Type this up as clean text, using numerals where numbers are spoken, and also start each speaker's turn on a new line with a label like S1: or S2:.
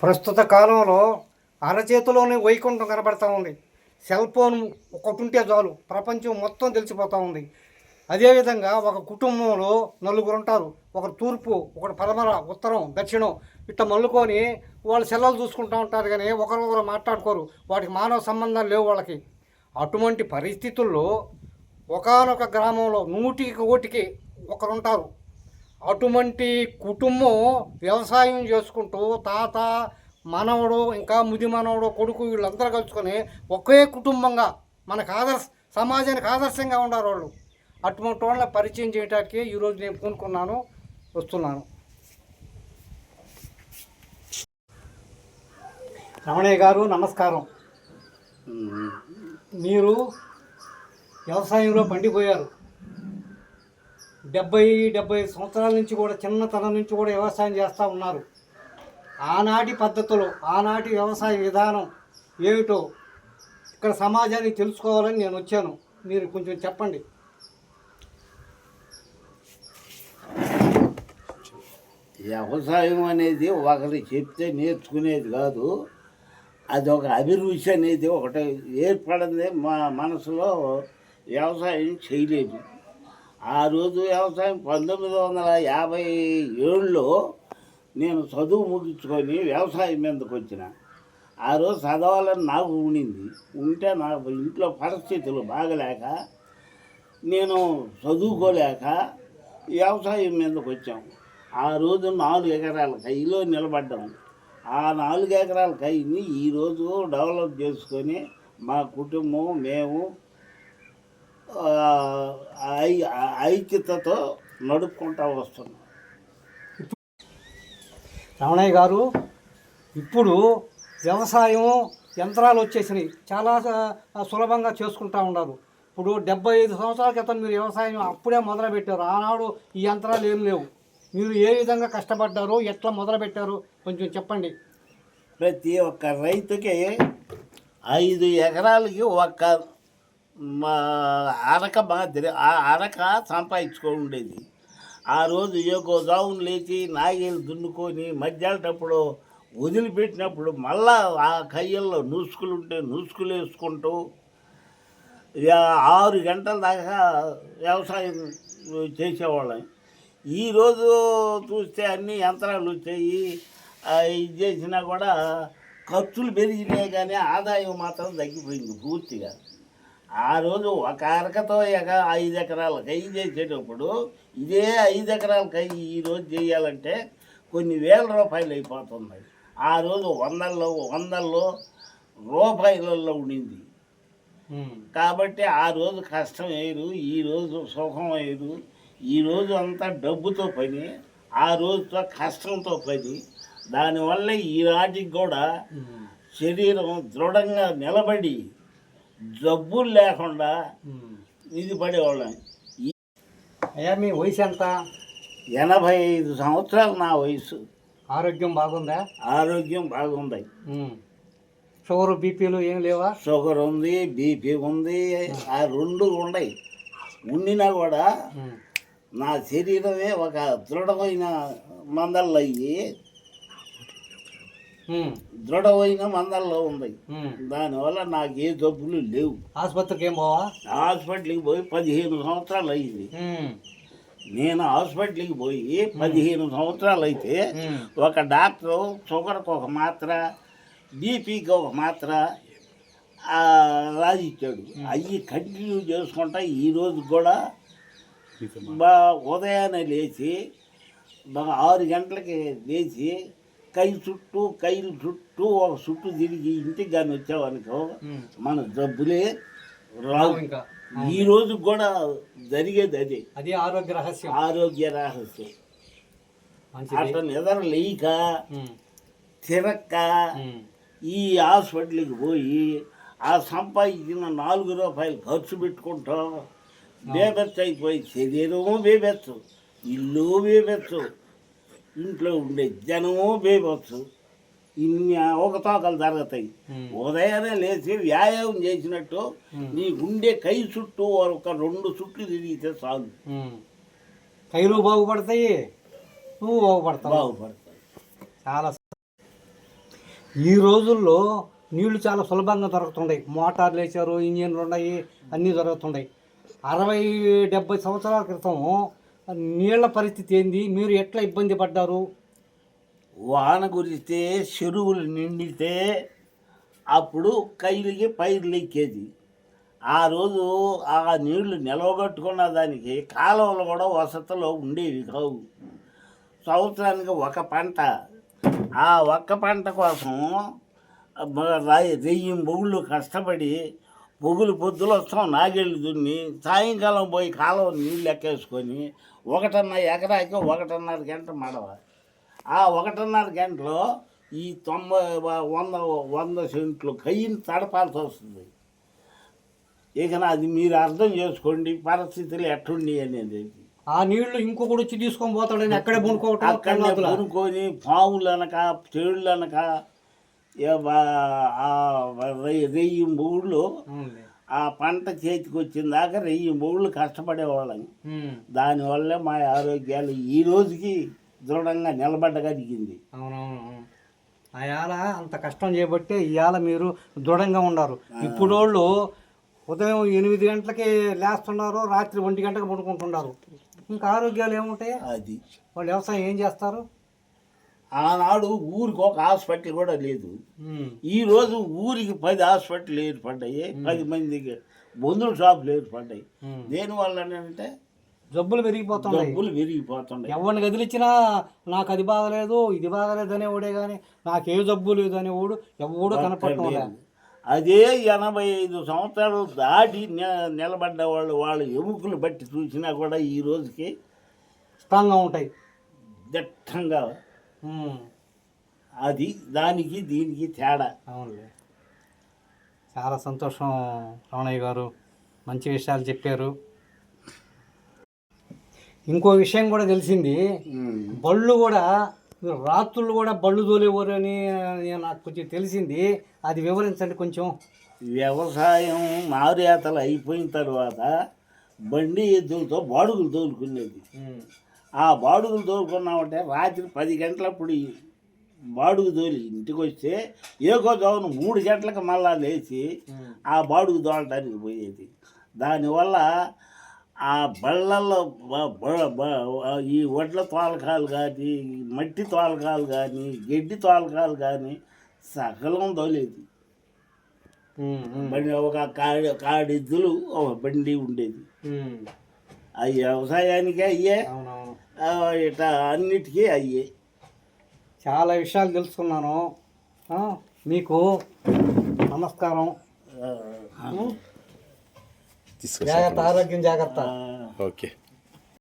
S1: ప్రస్తుత కాలంలో అరచేతిలోనే వైకుంఠం కనబడతా ఉంది. సెల్ ఫోన్ ఒకటి ఉంటే చాలు ప్రపంచం మొత్తం తెలిసిపోతూ ఉంది. అదేవిధంగా ఒక కుటుంబంలో నలుగురు ఉంటారు. ఒకరు తూర్పు, ఒకరు పడమర, ఉత్తరం, దక్షిణం ఇట్లా మల్లుకొని వాళ్ళు సెల్లలు చూసుకుంటూ ఉంటారు, కానీ ఒకరొకరు మాట్లాడుకోరు. వాటికి మానవ సంబంధాలు లేవు వాళ్ళకి. అటువంటి పరిస్థితుల్లో ఒకానొక గ్రామంలో 100కి ఒకరుంటారు. అటువంటి కుటుంబం వ్యవసాయం చేసుకుంటూ తాత, మనవడు, ఇంకా ముది మనవడు, కొడుకు వీళ్ళందరూ కలుసుకొని ఒకే కుటుంబంగా మనకు సమాజానికి ఆదర్శంగా ఉన్నారు వాళ్ళు. అటువంటి వాళ్ళని పరిచయం చేయడానికి ఈరోజు నేను పూనుకున్నాను, వస్తున్నాను. రమణయ్య గారు నమస్కారం. మీరు వ్యవసాయంలో పండిపోయారు. 70 సంవత్సరాల నుంచి కూడా, చిన్నతనం నుంచి కూడా వ్యవసాయం చేస్తూ ఉన్నారు. ఆనాటి పద్ధతులు, ఆనాటి వ్యవసాయ విధానం ఏమిటో ఇక్కడ సమాజానికి తెలుసుకోవాలని నేను వచ్చాను. మీరు కొంచెం చెప్పండి.
S2: వ్యవసాయం అనేది ఒకరు చెప్తే నేర్చుకునేది కాదు, అది ఒక అభిరుచి అనేది ఒకటి ఏర్పడింది మా మనసులో. వ్యవసాయం చేయలేదు. ఆ రోజు వ్యవసాయం 1957లో నేను చదువు ముగించుకొని వ్యవసాయం మీదకి వచ్చిన. ఆ రోజు చదవాలని నాకు ఉంటే నాకు ఇంట్లో పరిస్థితులు బాగలేక నేను చదువుకోలేక వ్యవసాయం మీదకి వచ్చాము. ఆ రోజు 4 ఎకరాల కైలో నిలబడ్డాం. ఆ 4 ఎకరాల కైని ఈరోజు డెవలప్ చేసుకొని మా కుటుంబం మేము ఐక్యతతో నడుపుకుంటూ వస్తున్నాం.
S1: రమణయ్య గారు, ఇప్పుడు వ్యవసాయం యంత్రాలు వచ్చేసినాయి, చాలా సులభంగా చేసుకుంటూ ఉన్నారు. ఇప్పుడు 75 సంవత్సరాల క్రితం మీరు వ్యవసాయం అప్పుడే మొదలుపెట్టారు. ఆనాడు ఈ యంత్రాలు ఏం లేవు. మీరు ఏ విధంగా కష్టపడ్డారు, ఎట్లా మొదలుపెట్టారు కొంచెం చెప్పండి.
S2: ప్రతి ఒక్క రైతుకి 5 ఎకరాలకి ఒక్క అరక మాదిరి ఆ అరక సంపాదించుకోండేది. ఆ రోజు జావును లేచి నాగేలు దున్నుకొని మధ్యాహ్నప్పుడు వదిలిపెట్టినప్పుడు మళ్ళా ఆ కయ్యల్లో నూసుకులుంటే నూసుకులు వేసుకుంటూ 6 గంటల దాకా వ్యవసాయం చేసేవాళ్ళం. ఈరోజు చూస్తే అన్ని యంత్రాలు వచ్చాయి. ఇది చేసినా కూడా ఖర్చులు పెరిగినాయి, కానీ ఆదాయం మాత్రం తగ్గిపోయింది పూర్తిగా. ఆ రోజు ఒక అరకతో 5 ఎకరాల కై చేసేటప్పుడు ఇదే 5 ఎకరాల కై ఈరోజు చేయాలంటే కొన్ని వేల రూపాయలు అయిపోతున్నాయి. ఆ రోజు వందల్లో రూపాయలలో ఉండింది. కాబట్టి ఆ రోజు కష్టం వేరు, ఈరోజు సుఖం వేరు. ఈరోజు అంతా డబ్బుతో పని, ఆ రోజుతో కష్టంతో పని. దానివల్ల ఈనాటికి కూడా శరీరం దృఢంగా నిలబడి జబ్బులు లేకుండా ఇది పడేవాళ్ళం.
S1: అయ్యా, మీ వయసు ఎంత?
S2: 85 సంవత్సరాలు నా వయసు.
S1: ఆరోగ్యం బాగుందా?
S2: ఆరోగ్యం బాగుంది.
S1: షుగర్, బీపీలు ఏం లేవా?
S2: షుగర్ ఉంది, బీపీ ఉంది, ఆ 2 ఉన్నాయి. ఉండినా కూడా నా శరీరమే ఒక దృఢమైన మందల్లో దృఢమైన మందల్లో ఉంది. దానివల్ల నాకు ఏ జబ్బులు లేవు.
S1: ఆసుపత్రికి ఏం పోవా?
S2: హాస్పిటల్కి పోయి 15 సంవత్సరాలు అయింది. నేను హాస్పిటల్కి పోయి 15 సంవత్సరాలు అయితే ఒక డాక్టరు షుగర్కి ఒక మాత్ర, బీపీకి ఒక మాత్ర రాసిచ్చాడు. అవి కంటిన్యూ చేసుకుంటా ఈరోజు కూడా ఉదయాన్నే లేచి 6 గంటలకి లేచి కైలు చుట్టూ ఒక చుట్టూ తిరిగి ఇంటికి కానీ వచ్చావనుకో మన జబ్బులే రావు. ఈ రోజు కూడా జరిగేది
S1: అదే ఆరోగ్య రహస్యం.
S2: అట్లా నిద్ర లేక తిరక్క ఈ హాస్పిటల్కి పోయి ఆ సంపాదించిన 4 రూపాయలు ఖర్చు పెట్టుకుంటాం. బేబెచ్చు అయిపోయి శరీరము బేబెచ్చు, ఇల్లు బేబెచ్చు, ఇంట్లో ఉండే జనము బేబెచ్చు. ఇన్ని అవకతవకలు జరుగుతాయి. ఉదయాన్నే లేచి వ్యాయామం చేసినట్టు నీకుండే కై చుట్టూ ఒక 2 చుట్లు తిరిగితే చాలు.
S1: కైలు బాగుపడతాయి, నువ్వు బాగుపడతావు.
S2: బాగుపడతాయి.
S1: చాలా ఈ రోజుల్లో నీళ్లు చాలా సులభంగా దొరుకుతున్నాయి. మోటార్లు వేసారు, ఇంజిన్లు ఉన్నాయి, అన్నీ దొరుకుతున్నాయి. 60-70 సంవత్సరాల క్రితం నీళ్ల పరిస్థితి ఏంది? మీరు ఎట్లా ఇబ్బంది పడ్డారు?
S2: వాన కురిస్తే చెరువులు నిండితే అప్పుడు కైలికి పైర్లు ఎక్కేది. ఆ రోజు ఆ నీళ్లు నిలవగట్టుకున్న దానికి కాలువలు కూడా వసతిలో ఉండేవి కావు. సంవత్సరానికి ఒక పంట. ఆ ఒక్క పంట కోసం 1000 బొగుళ్ళు కష్టపడి పొద్దులు వస్తాం నాగేళ్ళు దున్ని సాయంకాలం పోయి కాలువ నీళ్ళు ఎక్కేసుకొని 1.5 ఎకరాకి 1.5 గంట మడవ. ఆ 1.5 గంటలో ఈ 100 సెంట్లు కయ్యిని తడపాల్సి వస్తుంది. ఇక అది మీరు అర్థం చేసుకోండి పరిస్థితులు ఎట్టుండి అనేది.
S1: ఆ నీళ్లు ఇంకొకటి వచ్చి తీసుకొని పోతాడని అక్కడే కొనుక్కోవటం,
S2: అక్కడనే కొనుక్కొని పాములు అనక చెడులు అనక 1000 బొగుళ్ళు ఆ పంట చేతికి వచ్చిన దాకా 1000 బొగుళ్ళు కష్టపడేవాళ్ళం. దానివల్ల మా ఆరోగ్యాలు ఈ రోజుకి దృఢంగా నిలబడగలిగింది.
S1: అవునవును. ఆయాల అంత కష్టం చేయబట్టే ఇవాళ మీరు దృఢంగా ఉన్నారు. ఇప్పుడు వాళ్ళు ఉదయం 8 గంటలకి లేస్తున్నారు, రాత్రి 1 గంటకి పడుకుంటున్నారు. ఇంకా ఆరోగ్యాలు ఏముంటాయి?
S2: అది
S1: వాళ్ళు వ్యవసాయం ఏం చేస్తారు?
S2: ఆనాడు ఊరికి ఒక హాస్పిటల్ కూడా లేదు. ఈ రోజు ఊరికి 10 హాస్పిటల్ ఏర్పడ్డాయి, 10 మందికి మందుల షాపులు ఏర్పడ్డాయి. దేనివల్ల అంటే
S1: జబ్బులు పెరిగిపోతున్నాయి. ఎవరిని కదిలిచ్చినా నాకు అది బాగలేదు, ఇది బాగలేదు అనేవాడే కానీ నాకు ఏ జబ్బు లేదు అనేవాడు ఎవడు కనపడటం లేదు.
S2: అదే 85 సంవత్సరాలు దాటి నిలబడ్డ వాళ్ళ ఎముకలు బట్టి చూసినా కూడా ఈ రోజుకి
S1: స్ట్రాంగ్గా ఉంటాయి,
S2: దట్టంగా. అది దానికి దీనికి తేడా.
S1: అవునులే. చాలా సంతోషం రమణయ్య గారు, మంచి విషయాలు చెప్పారు. ఇంకో విషయం కూడా తెలిసింది, బళ్ళు కూడా రాత్రులు కూడా బళ్ళు తోలేవారు అని నాకు కొంచెం తెలిసింది. అది వివరించండి కొంచెం.
S2: వ్యవసాయం నారేతలు అయిపోయిన తర్వాత బండి ఎద్దులతో బాడుగులు తోలుకునేది. ఆ బాడుగులు తోలుకున్నామంటే రాత్రి 10 గంటలప్పుడు బాడుగు తోలి ఇంటికి వస్తే ఏకోజామున 3 గంటలకు మళ్ళా లేచి ఆ బాడుగు తోలటానికి పోయేది. దానివల్ల ఆ బళ్ళల్లో ఈ వడ్ల తోలకాలు కానీ, మట్టి తోలకాలు కానీ, గడ్డి తోలకాలు కానీ సకలం తోలేది. బండి ఒక కాడెద్దులు ఒక బండి ఉండేది. అవి వ్యవసాయానికి అయ్యే, ఇట్లా అన్నిటికీ అయ్యే.
S1: చాలా విషయాలు తెలుసుకున్నాను. మీకు నమస్కారం. జాగ్రత్త, ఆరోగ్యం జాగ్రత్త.
S3: ఓకే.